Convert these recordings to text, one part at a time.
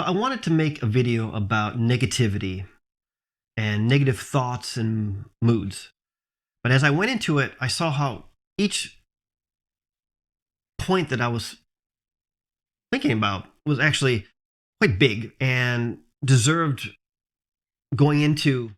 I wanted to make a video about negativity and negative thoughts and moods. But as I went into it, I saw how each point that I was thinking about was actually quite big and deserved going into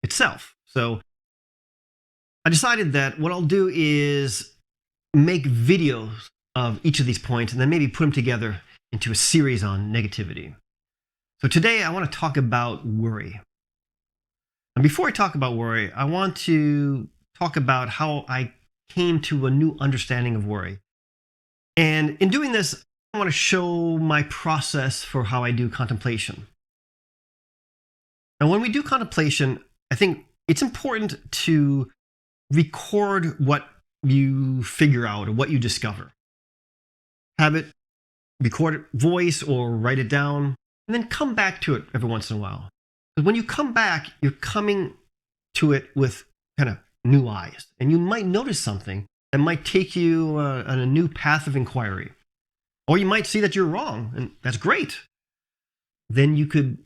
itself. So I decided that what I'll do is make videos of each of these points and then maybe put them together into a series on negativity. So today I want to talk about worry. And before I talk about worry, I want to talk about how I came to a new understanding of worry. And in doing this, I want to show my process for how I do contemplation. Now, when we do contemplation, I think it's important to record what you figure out or what you discover. Have it record it voice or write it down, and then come back to it every once in a while. Because when you come back, you're coming to it with kind of new eyes, and you might notice something that might take you on a new path of inquiry. Or you might see that you're wrong, and that's great. Then you could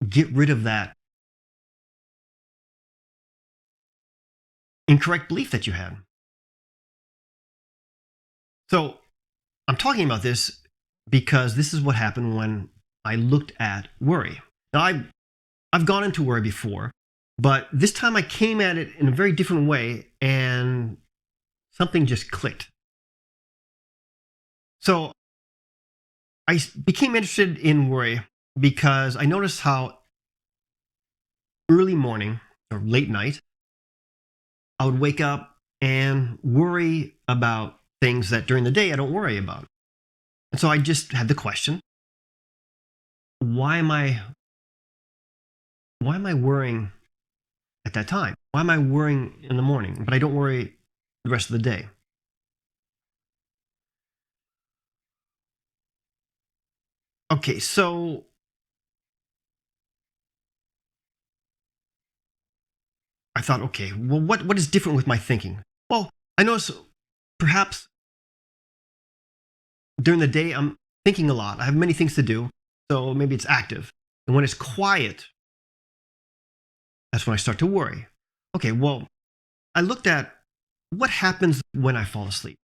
get rid of that incorrect belief that you had. So I'm talking about this because this is what happened when I looked at worry. Now, I've gone into worry before, but this time I came at it in a very different way and something just clicked. So I became interested in worry because I noticed how early morning or late night, I would wake up and worry about things that during the day I don't worry about. And so I just had the question, why am I worrying at that time? Why am I worrying in the morning, but I don't worry the rest of the day? Okay, so I thought, okay, well, what is different with my thinking? Well, I notice perhaps during the day I'm thinking a lot. I have many things to do, so maybe it's active. And when it's quiet, that's when I start to worry. Okay, well, I looked at what happens when I fall asleep.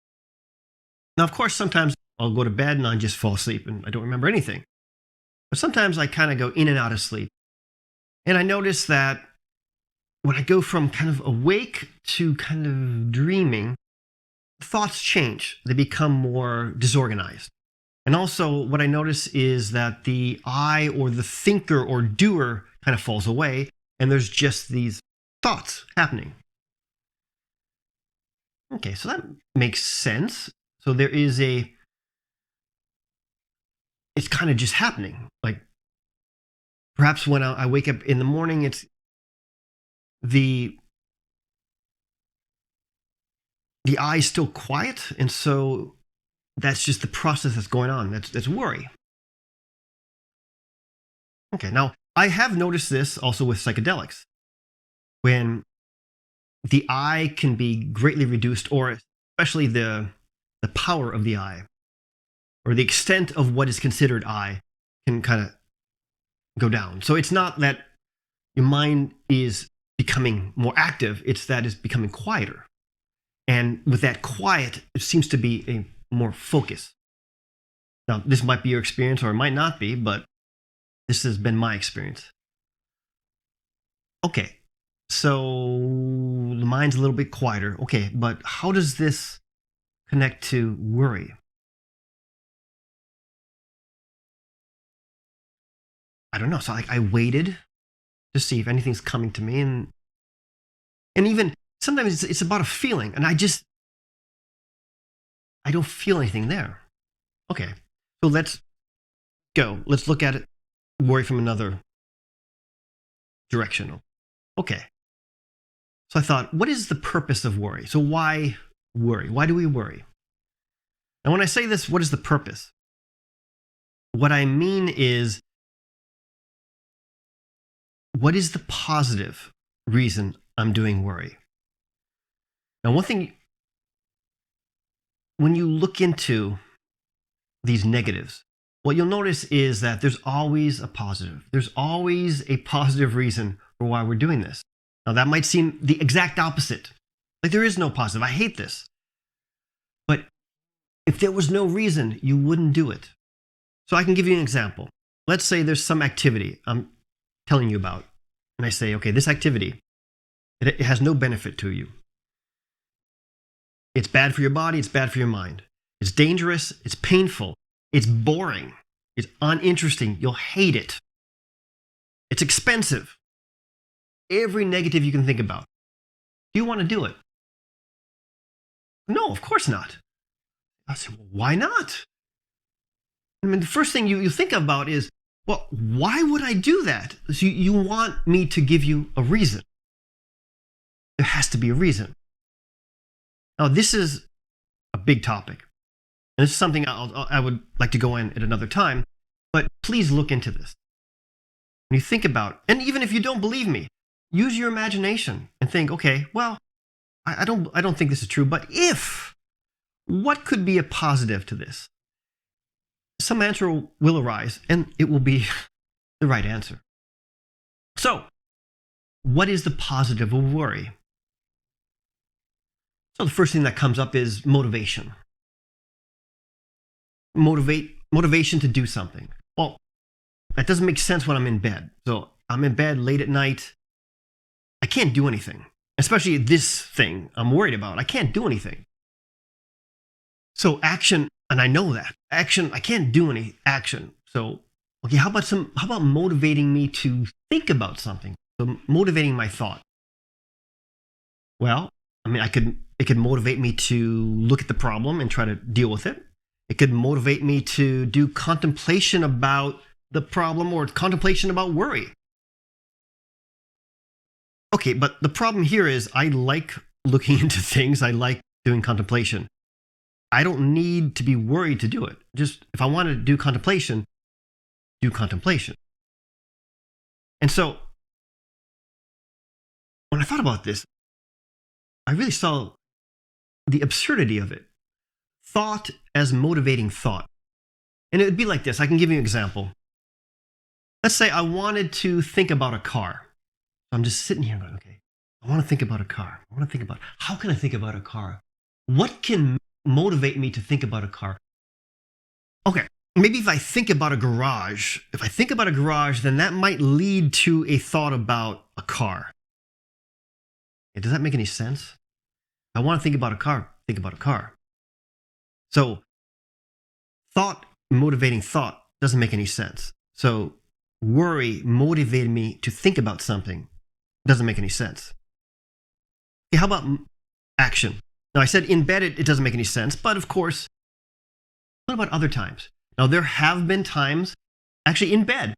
Now, of course, sometimes I'll go to bed and I just fall asleep and I don't remember anything. But sometimes I kind of go in and out of sleep. And I notice that when I go from kind of awake to kind of dreaming, thoughts change. They become more disorganized. And also, what I notice is that the I or the thinker or doer kind of falls away, and there's just these thoughts happening. Okay, so that makes sense. So there is it's kind of just happening. Like perhaps when I wake up in the morning, it's the eye is still quiet, and so that's just the process that's going on. That's worry. Okay, now I have noticed this also with psychedelics, when the eye can be greatly reduced, or especially the power of the eye, or the extent of what is considered I, can kind of go down. So it's not that your mind is becoming more active, it's that it's becoming quieter. And with that quiet, it seems to be a more focus. Now, this might be your experience or it might not be, but this has been my experience. Okay, so the mind's a little bit quieter. Okay, but how does this connect to worry? I don't know. So I waited to see if anything's coming to me, and even sometimes it's about a feeling, and I don't feel anything there. Okay, so let's go. Let's look at it, worry from another direction. Okay. So I thought, what is the purpose of worry? So why worry? Why do we worry? And when I say this, what is the purpose? What I mean is, what is the positive reason I'm doing worry? Now, one thing, when you look into these negatives, what you'll notice is that there's always a positive. There's always a positive reason for why we're doing this. Now, that might seem the exact opposite. Like, there is no positive. I hate this. But if there was no reason, you wouldn't do it. So I can give you an example. Let's say there's some activity I'm telling you about. And I say, okay, this activity, it has no benefit to you. It's bad for your body. It's bad for your mind. It's dangerous. It's painful. It's boring. It's uninteresting. You'll hate it. It's expensive. Every negative you can think about. Do you want to do it? No, of course not. I said, well, why not? I mean, the first thing you think about is, well, why would I do that? So you want me to give you a reason. There has to be a reason. Now, this is a big topic. And this is something I would like to go in at another time. But please look into this. When you think about, and even if you don't believe me, use your imagination and think, okay, well, I don't think this is true, but if, what could be a positive to this? Some answer will arise, and it will be the right answer. So, what is the positive of worry? So the first thing that comes up is motivation. Motivation to do something. Well, that doesn't make sense when I'm in bed. So I'm in bed late at night. I can't do anything, especially this thing I'm worried about. I can't do anything. So action, and I know that action, I can't do any action. So, okay, how about motivating me to think about something? So motivating my thought. Well, I mean, it could motivate me to look at the problem and try to deal with it. It could motivate me to do contemplation about the problem or contemplation about worry. Okay, but the problem here is I like looking into things. I like doing contemplation. I don't need to be worried to do it. Just if I want to do contemplation, do contemplation. And so when I thought about this, I really saw the absurdity of it. Thought as motivating thought. And it would be like this. I can give you an example. Let's say I wanted to think about a car. I'm just sitting here going, okay, I want to think about a car. I want to think about, how can I think about a car? What can motivate me to think about a car? Okay, maybe if I think about a garage, then that might lead to a thought about a car. Okay, does that make any sense? I want to think about a car, think about a car. So thought, motivating thought doesn't make any sense. So worry motivated me to think about something. Doesn't make any sense. Okay, how about action? Now, I said in bed, it doesn't make any sense, but of course, what about other times? Now, there have been times, actually in bed,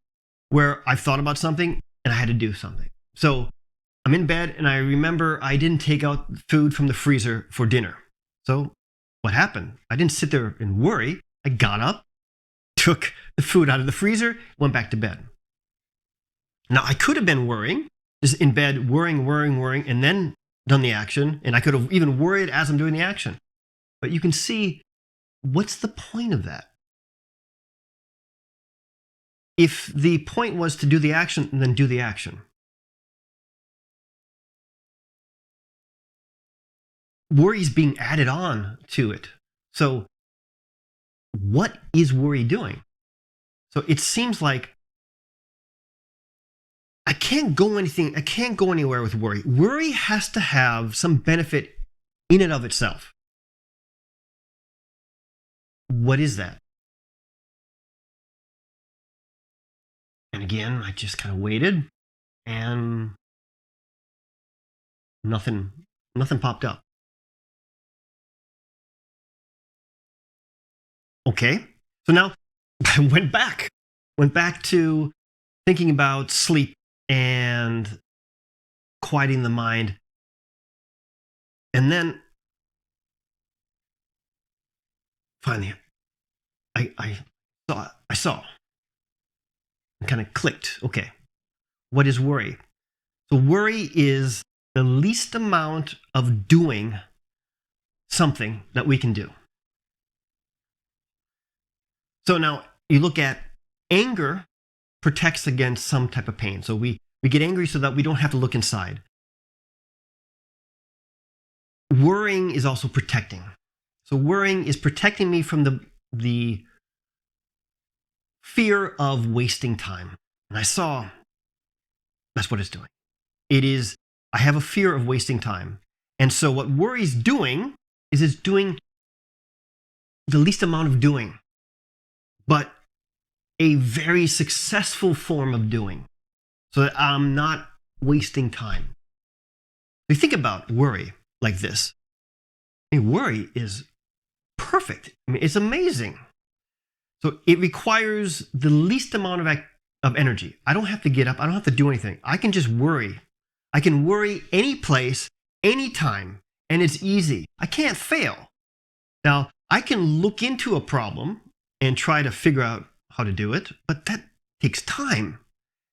where I've thought about something and I had to do something. So I'm in bed and I remember I didn't take out food from the freezer for dinner. So what happened? I didn't sit there and worry. I got up, took the food out of the freezer, went back to bed. Now, I could have been worrying, just in bed, worrying, and then done the action. And I could have even worried as I'm doing the action. But you can see, what's the point of that? If the point was to do the action, then do the action. Worry is being added on to it. So what is worry doing? So it seems like I can't go anywhere with worry. Worry has to have some benefit in and of itself. What is that? And again, I just kind of waited and nothing popped up. Okay. So now I went back to thinking about sleep and quieting the mind. And then finally, I saw. It kind of clicked. Okay. What is worry? So worry is the least amount of doing something that we can do. So now, You look at anger protects against some type of pain. So we get angry so that we don't have to look inside. Worrying is also protecting. So worrying is protecting me from the fear of wasting time. And I saw that's what it's doing. It is, I have a fear of wasting time. And so what worry's doing is it's doing the least amount of doing, but a very successful form of doing so that I'm not wasting time. We think about worry like this. I mean, worry is perfect. I mean, it's amazing. So it requires the least amount of energy. I don't have to get up. I don't have to do anything. I can just worry. I can worry any place, anytime, and it's easy. I can't fail. Now, I can look into a problem and try to figure out how to do it, but that takes time.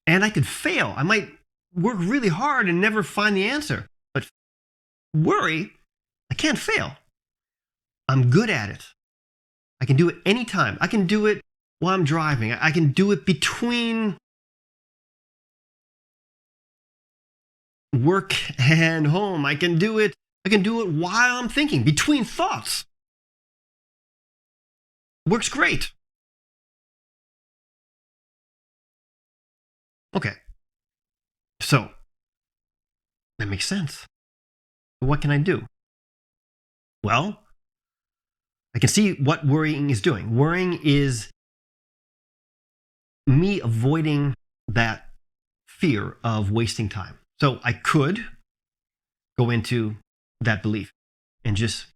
And I could fail. I might work really hard and never find the answer. But worry, I can't fail. I'm good at it. I can do it anytime. I can do it while I'm driving. I can do it between work and home. I can do it while I'm thinking, between thoughts. Works great. Okay. So, that makes sense. What can I do? Well, I can see what worrying is doing. Worrying is me avoiding that fear of wasting time. So I could go into that belief and just,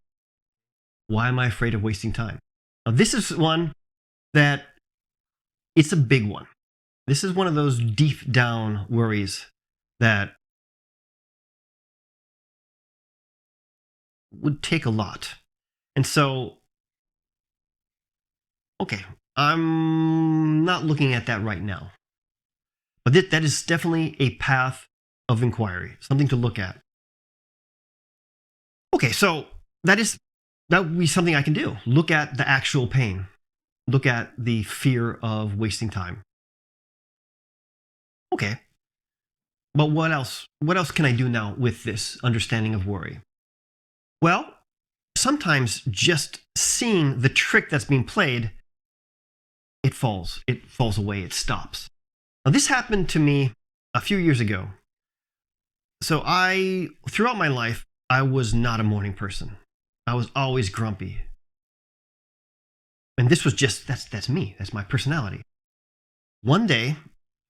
why am I afraid of wasting time? Now, this is one that it's a big one. This is one of those deep down worries that would take a lot. And so, okay, I'm not looking at that right now. But that is definitely a path of inquiry, something to look at. Okay, so that would be something I can do. Look at the actual pain. Look at the fear of wasting time. Okay. But what else? What else can I do now with this understanding of worry? Well, sometimes just seeing the trick that's being played, it falls away, it stops. Now, this happened to me a few years ago. So throughout my life, I was not a morning person. I was always grumpy. And this was just, that's me. That's my personality. One day,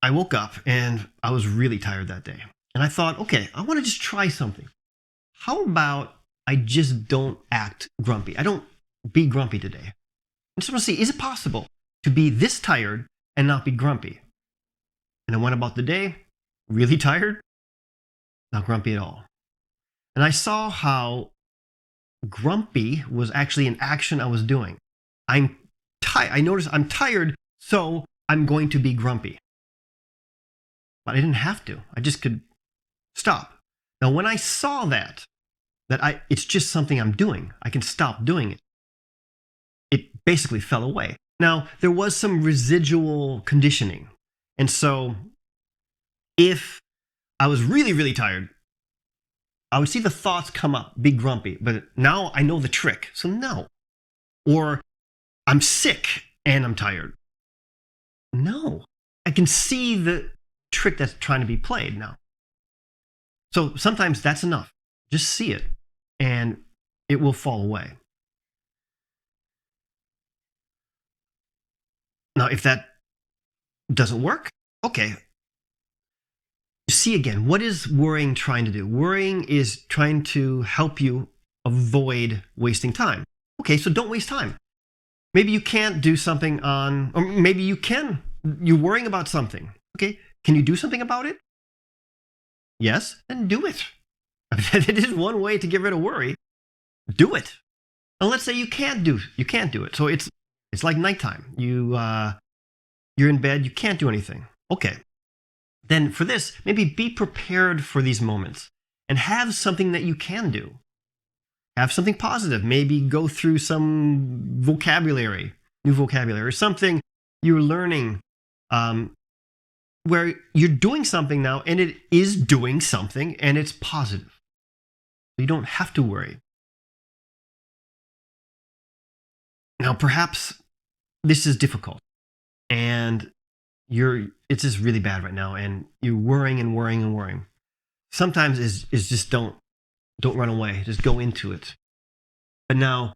I woke up and I was really tired that day. And I thought, okay, I want to just try something. How about I just don't act grumpy? I don't be grumpy today. I just want to see, is it possible to be this tired and not be grumpy? And I went about the day, really tired, not grumpy at all. And I saw how grumpy was actually an action I was doing. I noticed I'm tired, so I'm going to be grumpy. But I didn't have to. I just could stop. Now, when I saw that it's just something I'm doing, I can stop doing it. It basically fell away. Now, there was some residual conditioning. And so if I was really, really tired, I would see the thoughts come up, be grumpy. But now I know the trick, so no. Or I'm sick and I'm tired. No. I can see the trick that's trying to be played now. So sometimes that's enough. Just see it and it will fall away. Now, if that doesn't work, okay. See again, what is worrying trying to do? Worrying is trying to help you avoid wasting time. Okay, so don't waste time. Maybe you can't do something or maybe you can. You're worrying about something. Okay, can you do something about it? Yes, then do it. It is one way to get rid of worry. Do it. And let's say you can't do it. So it's like nighttime. You're in bed, you can't do anything. Okay. Then for this, maybe be prepared for these moments and have something that you can do. Have something positive. Maybe go through some new vocabulary, or something You're learning um, where you're doing something now and it is doing something and it's positive. You don't have to worry. Now, perhaps this is difficult and it's just really bad right now and you're worrying and worrying and worrying. Sometimes is just don't run away. Just go into it. But now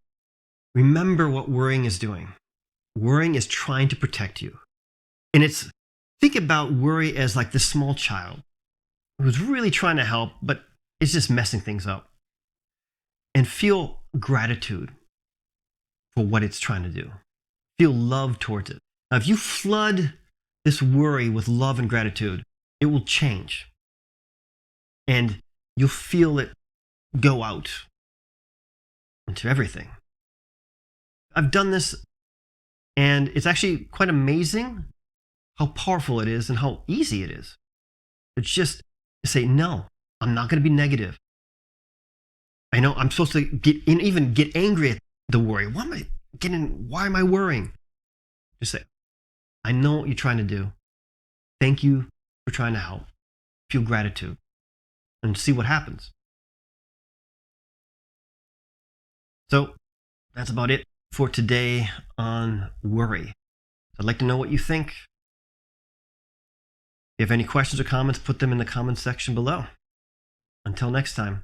remember what worrying is doing. Worrying is trying to protect you. And it's think about worry as like this small child who's really trying to help, but it's just messing things up. And feel gratitude for what it's trying to do. Feel love towards it. Now, if you flood this worry with love and gratitude, it will change. And you'll feel it go out into everything. I've done this, and it's actually quite amazing how powerful it is and how easy it is. It's just to say, no, I'm not going to be negative. I know I'm supposed to even get angry at the worry. Why am I worrying? Just say, I know what you're trying to do. Thank you for trying to help. Feel gratitude and see what happens. So that's about it for today on worry. I'd like to know what you think. If you have any questions or comments, put them in the comments section below. Until next time.